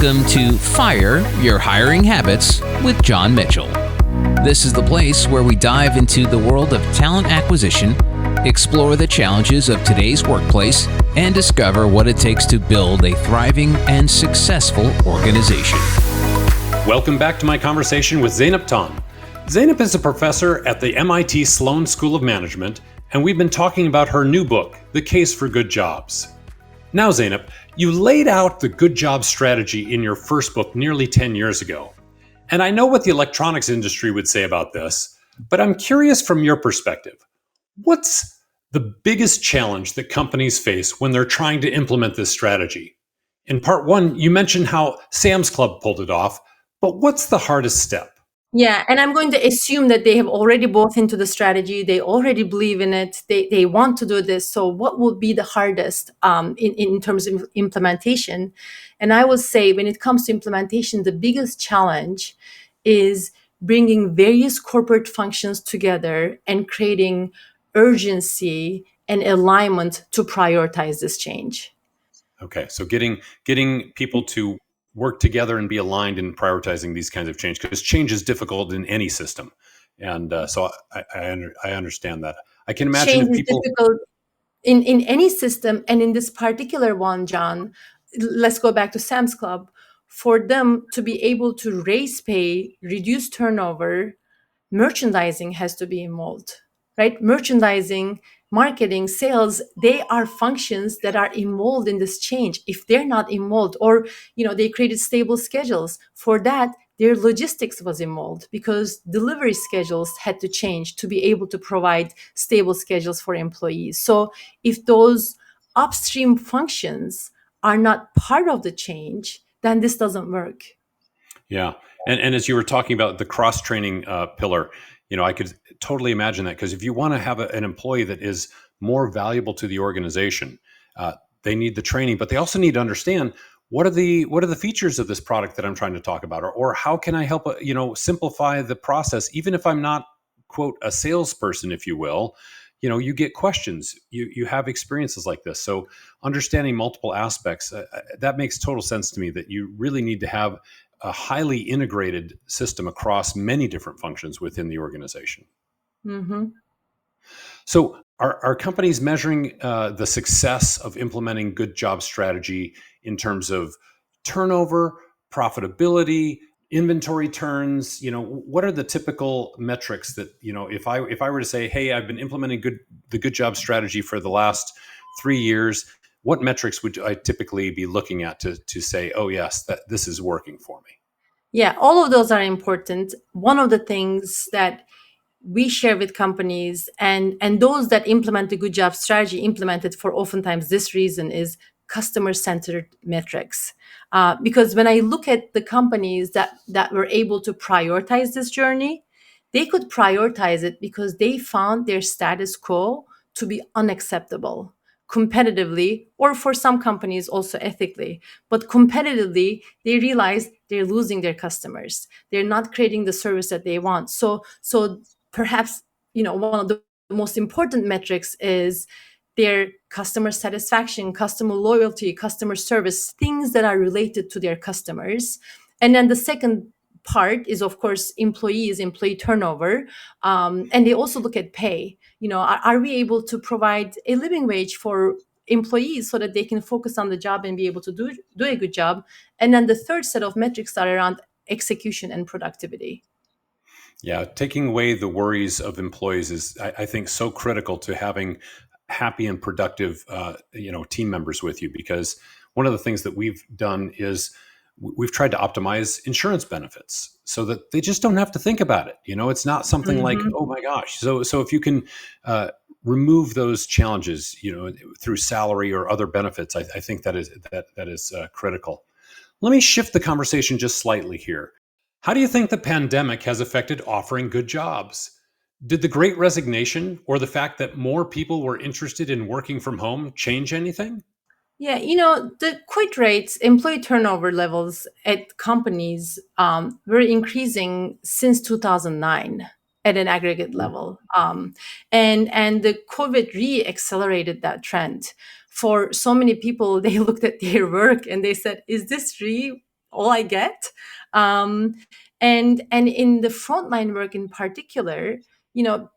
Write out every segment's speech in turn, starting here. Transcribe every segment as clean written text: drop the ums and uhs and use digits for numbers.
Welcome to Fire Your Hiring Habits with John Mitchell. This is the place where we dive into the world of talent acquisition, explore the challenges of today's workplace, and discover what it takes to build a thriving and successful organization. Welcome back to my conversation with Zeynep Ton. Zeynep is a professor at the MIT Sloan School of Management, and we've been talking about her new book, The Case for Good Jobs. Now, Zeynep, you laid out the good job strategy in your first book nearly 10 years ago. And I know what the electronics industry would say about this, but I'm curious from your perspective. What's the biggest challenge that companies face when they're trying to implement this strategy? In part one, you mentioned how Sam's Club pulled it off, but what's the hardest step? Yeah, and I'm going to assume that they have already bought into the strategy. They already believe in it. They want to do this. So what would be the hardest in terms of implementation? And I would say when it comes to implementation, the biggest challenge is bringing various corporate functions together and creating urgency and alignment to prioritize this change. Okay, so getting people to work together and be aligned in prioritizing these kinds of change, because change is difficult in any system, and so I understand that. I can imagine Change if is people difficult in any system, and in this particular one, John. Let's go back to Sam's Club. For them to be able to raise pay, reduce turnover, merchandising has to be involved, right? Merchandising, marketing, sales, they are functions that are involved in this change. If they're not involved, or they created stable schedules, for that their logistics was involved because delivery schedules had to change to be able to provide stable schedules for employees. So if those upstream functions are not part of the change, then this doesn't work. Yeah, and as you were talking about the cross training pillar, I could totally imagine that, because if you want to have an employee that is more valuable to the organization, they need the training, but they also need to understand what are the features of this product that I'm trying to talk about, or how can I help simplify the process, even if I'm not, quote, a salesperson, if you will. You get questions, you have experiences like this, so understanding multiple aspects, that makes total sense to me, that you really need to have a highly integrated system across many different functions within the organization. Mm-hmm. So are companies measuring the success of implementing good job strategy in terms of turnover, profitability, inventory turns? What are the typical metrics that, if I were to say, hey, I've been implementing the good job strategy for the last 3 years, what metrics would I typically be looking at to say, oh yes, that this is working for me? Yeah, all of those are important. One of the things that we share with companies, and those that implement the good job strategy implement it for oftentimes this reason, is customer-centered metrics. Because when I look at the companies that were able to prioritize this journey, they could prioritize it because they found their status quo to be unacceptable competitively, or for some companies also ethically. But competitively, they realize they're losing their customers. They're not creating the service that they want. So perhaps one of the most important metrics is their customer satisfaction, customer loyalty, customer service, things that are related to their customers. And then the second part is, of course, employee turnover, and they also look at pay. Are we able to provide a living wage for employees so that they can focus on the job and be able to do a good job? And then the third set of metrics are around execution and productivity. Yeah, taking away the worries of employees is, I think, so critical to having happy and productive, team members with you. Because one of the things that we've done is we've tried to optimize insurance benefits so that they just don't have to think about it. It's not something like, oh my gosh. So if you can remove those challenges, through salary or other benefits, I think that is critical. Let me shift the conversation just slightly here. How do you think the pandemic has affected offering good jobs? Did the Great Resignation or the fact that more people were interested in working from home change anything? Yeah, the quit rates, employee turnover levels at companies were increasing since 2009 at an aggregate level. And the COVID re-accelerated that trend. For so many people, they looked at their work and they said, is this really all I get. Um, and in the frontline work in particular, you know,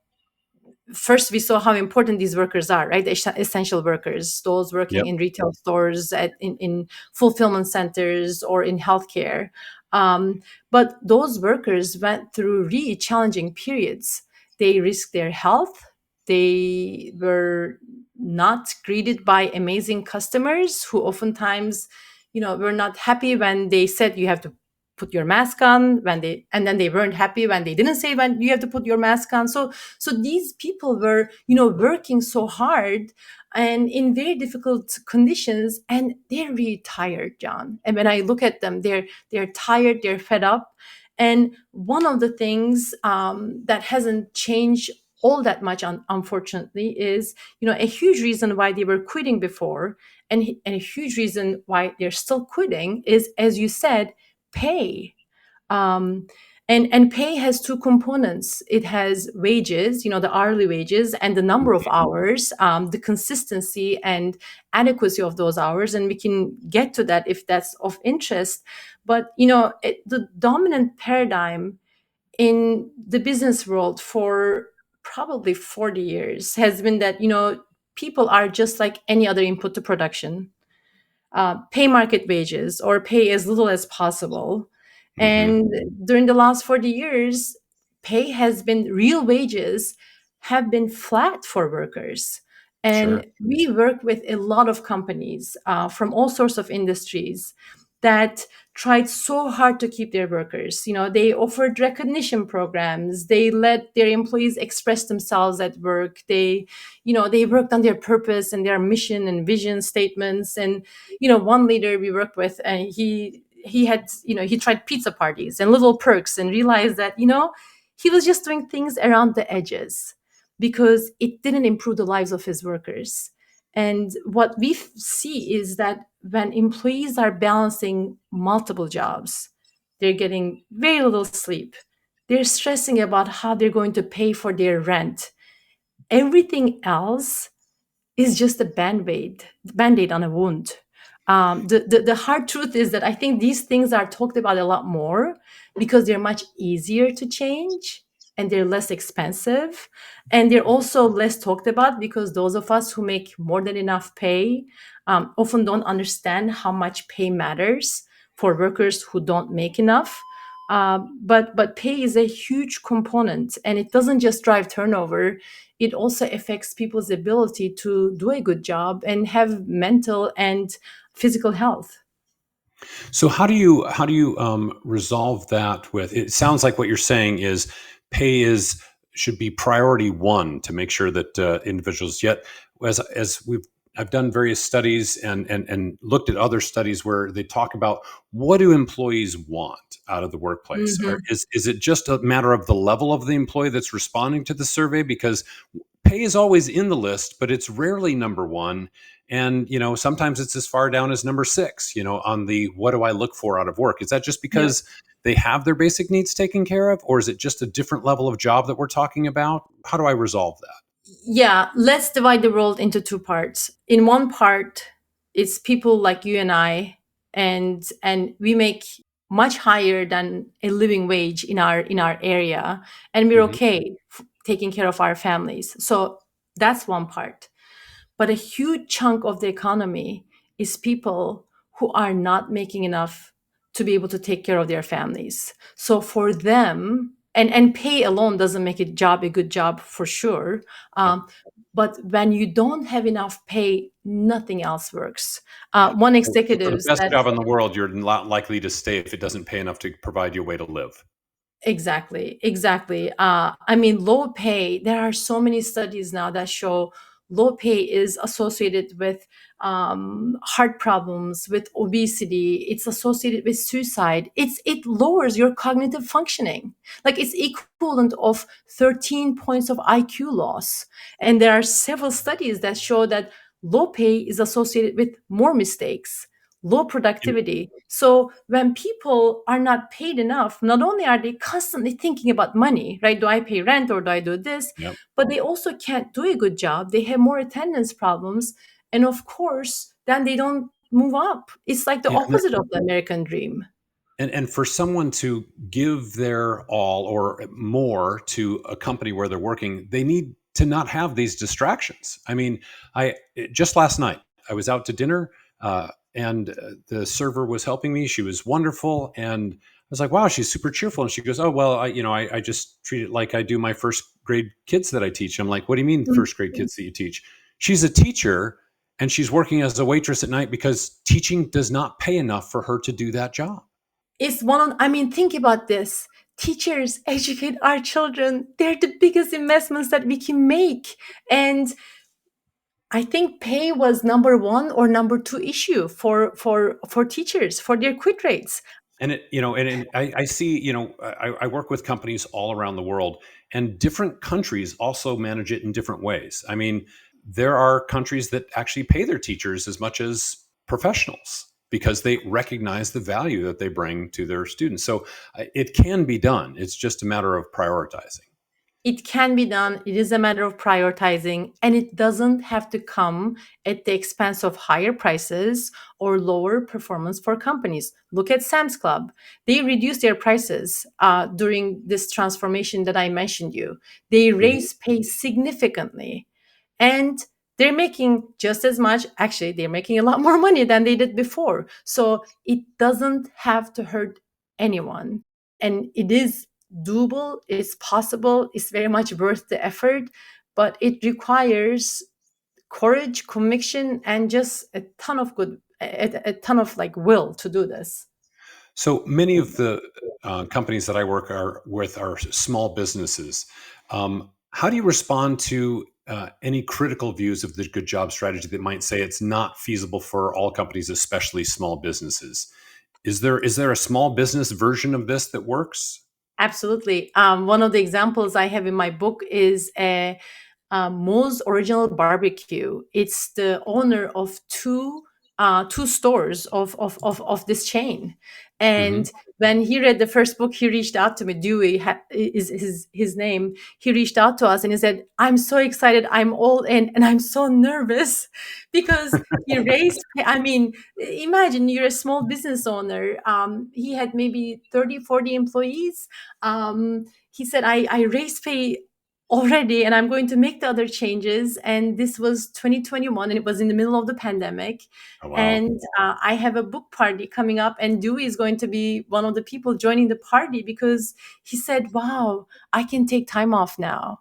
first we saw how important these workers are, right? Essential workers, those working Yep. in retail stores, in fulfillment centers, or in healthcare. But those workers went through really challenging periods. They risked their health. They were not greeted by amazing customers who oftentimes, were not happy when they said you have to put your mask on, and then they weren't happy when they didn't say when you have to put your mask on. So these people were, working so hard and in very difficult conditions, and they're really tired, John. And when I look at them, they're tired, they're fed up. And one of the things that hasn't changed all that much, unfortunately, is, a huge reason why they were quitting before, and a huge reason why they're still quitting is, as you said, pay. um, and pay has two components. It has wages, the hourly wages, and the number of hours, the consistency and adequacy of those hours, and we can get to that if that's of interest. But the dominant paradigm in the business world for probably 40 years has been that, people are just like any other input to production. Pay market wages or pay as little as possible. Hmm. And during the last 40 years, pay has been, real wages have been flat for workers. Sure. And we work with a lot of companies from all sorts of industries that tried so hard to keep their workers. They offered recognition programs. They let their employees express themselves at work. They worked on their purpose and their mission and vision statements. And one leader we worked with, and he had, he tried pizza parties and little perks, and realized that, he was just doing things around the edges because it didn't improve the lives of his workers. And what we see is that when employees are balancing multiple jobs, they're getting very little sleep. They're stressing about how they're going to pay for their rent. Everything else is just a band-aid on a wound. The hard truth is that I think these things are talked about a lot more because they're much easier to change, and they're less expensive, and they're also less talked about because those of us who make more than enough pay often don't understand how much pay matters for workers who don't make enough. But pay is a huge component, and it doesn't just drive turnover. It also affects people's ability to do a good job and have mental and physical health. So how do you resolve that with? It sounds like what you're saying is pay is should be priority one to make sure that individuals. Yet, as we've I've done various studies and looked at other studies where they talk about what do employees want out of the workplace. Mhm. Is it just a matter of the level of the employee that's responding to the survey? Because pay is always in the list, but it's rarely number one. And sometimes it's as far down as number six. On the what do I look for out of work? Is that just Yeah. because they have their basic needs taken care of, or is it just a different level of job that we're talking about? How do I resolve that? Yeah, let's divide the world into two parts. In one part, it's people like you and I, and we make much higher than a living wage in our area, and we're Hmm. okay taking care of our families. So that's one part. But a huge chunk of the economy is people who are not making enough to be able to take care of their families. So for them, and pay alone doesn't make a good job for sure. Yep. Um, but when you don't have enough pay, nothing else works. Yeah. One So for executive the best said, job in the world, you're not likely to stay if it doesn't pay enough to provide you a way to live. exactly, exactly. I mean, low pay, there are so many studies now that show low pay is associated with heart problems, with obesity. It's associated with suicide. It lowers your cognitive functioning. Like it's equivalent of 13 points of IQ loss. And there are several studies that show that low pay is associated with more mistakes, low And productivity. So when people are not paid enough, not only are they constantly thinking about money, right? Do I pay rent or do I do this? yep. But they also can't do a good job. They have more attendance problems. And of course, then they don't move up. It's like the Yeah. opposite of the American dream. And for someone to give their all or more to a company where they're working, they need to not have these distractions. I mean, I just last night I was out to dinner, and the server was helping me. She was wonderful, and I was like, "Wow, she's super cheerful." And she goes, "Oh well, I just treat it like I do my first grade kids that I teach." I'm like, "What do you mean first grade kids that you teach?" She's a teacher, and she's working as a waitress at night because teaching does not pay enough for her to do that job. It's one on, I mean, think about this. Teachers educate our children. They're the biggest investments that we can make. And I think pay was number one or number two issue for teachers for their quit rates. And and I see, I work with companies all around the world, and different countries also manage it in different ways. I mean, there are countries that actually pay their teachers as much as professionals because they recognize the value that they bring to their students. So it can be done. It's just a matter of prioritizing. It can be done. It is a matter of prioritizing, and it doesn't have to come at the expense of higher prices or lower performance for companies. Look at Sam's Club. They reduced their prices during this transformation that I mentioned you. They Mhm. raised pay significantly, and they're making just as much. Actually, they're making a lot more money than they did before. So it doesn't have to hurt anyone, and it is doable, it's possible, it's very much worth the effort, but it requires courage, conviction, and just a ton of a ton of like will to do this. So many of the companies that I work with are small businesses. How do you respond to any critical views of the good job strategy that might say it's not feasible for all companies, especially small businesses? Is there a small business version of this that works? Absolutely. One of the examples I have in my book is Moe's Original Barbecue. It's the owner of two stores of this chain. Hmm. And when he read the first book, he reached out to me. Dewey is his name. He reached out to us and he said, "I'm so excited. I'm all in, and I'm so nervous because he raised. I mean, imagine you're a small business owner. He had maybe 30, 40 employees. He said, I raised pay already and I'm going to make the other changes, and this was 2021 and it was in the middle of the pandemic, Oh, wow. and I have a book party coming up and Dewey is going to be one of the people joining the party because he said, wow, I can take time off now.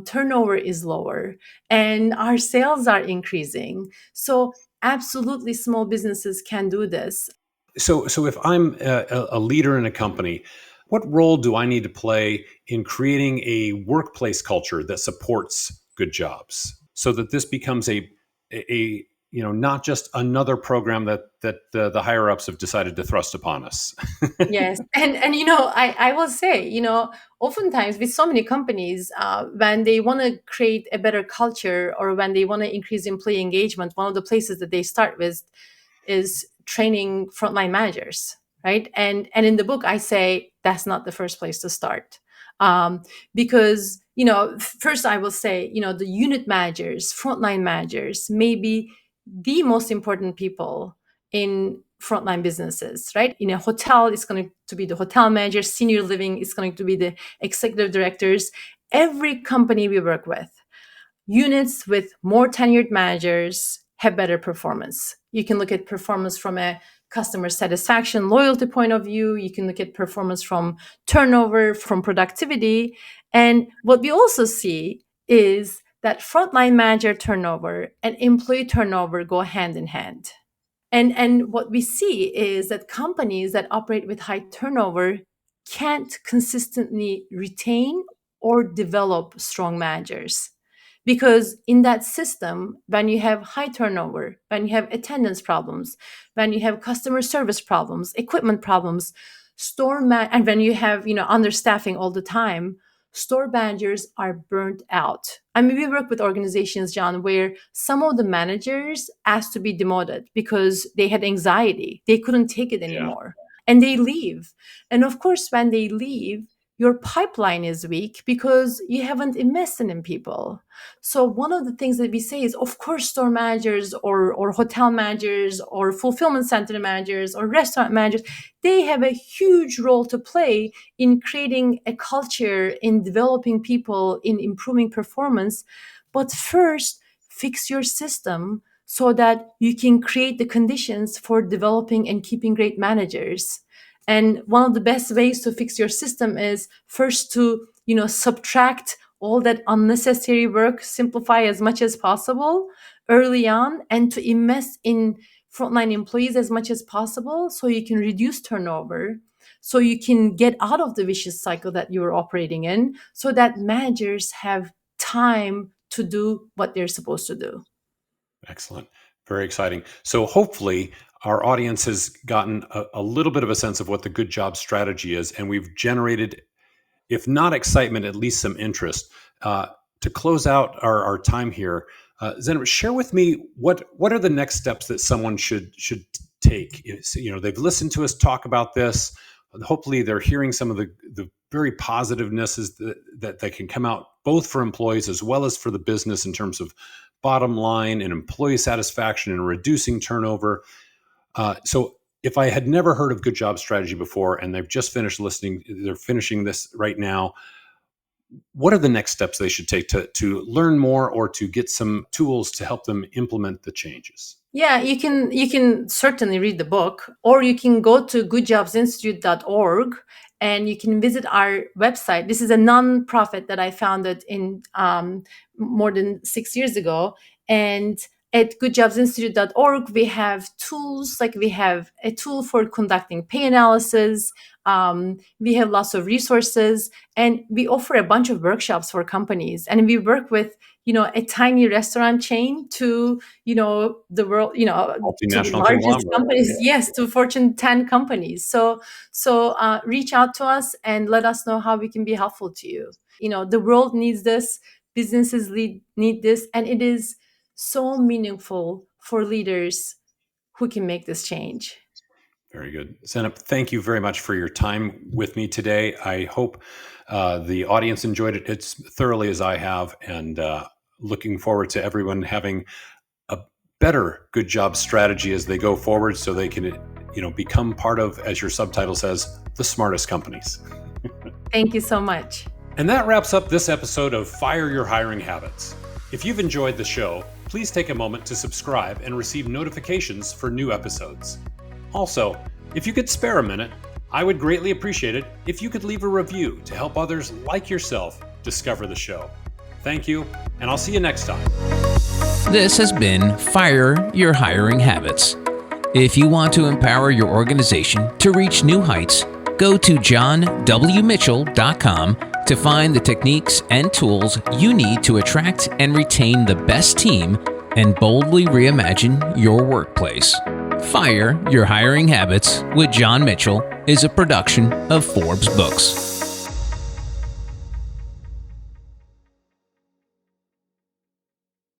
Turnover is lower and our sales are increasing. So absolutely small businesses can do this. So if I'm a leader in a company, what role do I need to play in creating a workplace culture that supports good jobs so that this becomes a not just another program that the higher ups have decided to thrust upon us? Yes, and I will say, oftentimes with so many companies, when they want to create a better culture or when they want to increase employee engagement, one of the places that they start with is training frontline managers, right? And in the book, I say that's not the first place to start, because first I will say, the unit managers, frontline managers, may be the most important people in frontline businesses, right? In a hotel, it's going to be the hotel manager. Senior living is going to be the executive directors. Every company we work with, units with more tenured managers have better performance. You can look at performance from a customer satisfaction, loyalty point of view. You can look at performance from turnover, from productivity. And what we also see is that frontline manager turnover and employee turnover go hand in hand. And what we see is that companies that operate with high turnover can't consistently retain or develop strong managers. Because in that system, when you have high turnover, when you have attendance problems, when you have customer service problems, equipment problems, and when you have understaffing all the time, store managers are burnt out. I mean, we work with organizations, John, where some of the managers asked to be demoted because they had anxiety. They couldn't take it Yeah. anymore. And they leave. And of course, when they leave, your pipeline is weak because you haven't invested in people. So one of the things that we say is, of course, store managers or hotel managers or fulfillment center managers or restaurant managers, they have a huge role to play in creating a culture, in developing people, in improving performance. But first, fix your system so that you can create the conditions for developing and keeping great managers. And one of the best ways to fix your system is first to, subtract all that unnecessary work, simplify as much as possible early on, and to invest in frontline employees as much as possible so you can reduce turnover, so you can get out of the vicious cycle that you're operating in, so that managers have time to do what they're supposed to do. Excellent. Very exciting. So hopefully our audience has gotten a little bit of a sense of what the good job strategy is, and we've generated, if not excitement, at least some interest. To close out our time here, Zeynep, share with me what are the next steps that someone should take. They've listened to us talk about this. Hopefully they're hearing some of the very positivenesses that can come out both for employees as well as for the business in terms of bottom line and employee satisfaction and reducing turnover. So if I had never heard of good job strategy before and they've just finished listening, they're finishing this right now, what are the next steps they should take to learn more or to get some tools to help them implement the changes? Yeah, you can certainly read the book, or you can go to goodjobsinstitute.org and you can visit our website. This is a nonprofit that I founded in more than 6 years ago. And at goodjobsinstitute.org, we have tools, like we have a tool for conducting pay analysis. We have lots of resources, and we offer a bunch of workshops for companies. And we work with, a tiny restaurant chain to, the world, to the largest companies, yes, to Fortune 10 companies. So reach out to us and let us know how we can be helpful to you. The world needs this, businesses need this, and it is so meaningful for leaders who can make this change. Very good. Zeynep, thank you very much for your time with me today. I hope the audience enjoyed it as thoroughly as I have, and looking forward to everyone having a better good job strategy as they go forward so they can, become part of, as your subtitle says, the smartest companies. Thank you so much. And that wraps up this episode of Fire Your Hiring Habits. If you've enjoyed the show, please take a moment to subscribe and receive notifications for new episodes. Also, if you could spare a minute, I would greatly appreciate it if you could leave a review to help others like yourself discover the show. Thank you, and I'll see you next time. This has been Fire Your Hiring Habits. If you want to empower your organization to reach new heights, go to johnwmitchell.com to find the techniques and tools you need to attract and retain the best team and boldly reimagine your workplace. Fire Your Hiring Habits with John Mitchell is a production of Forbes Books.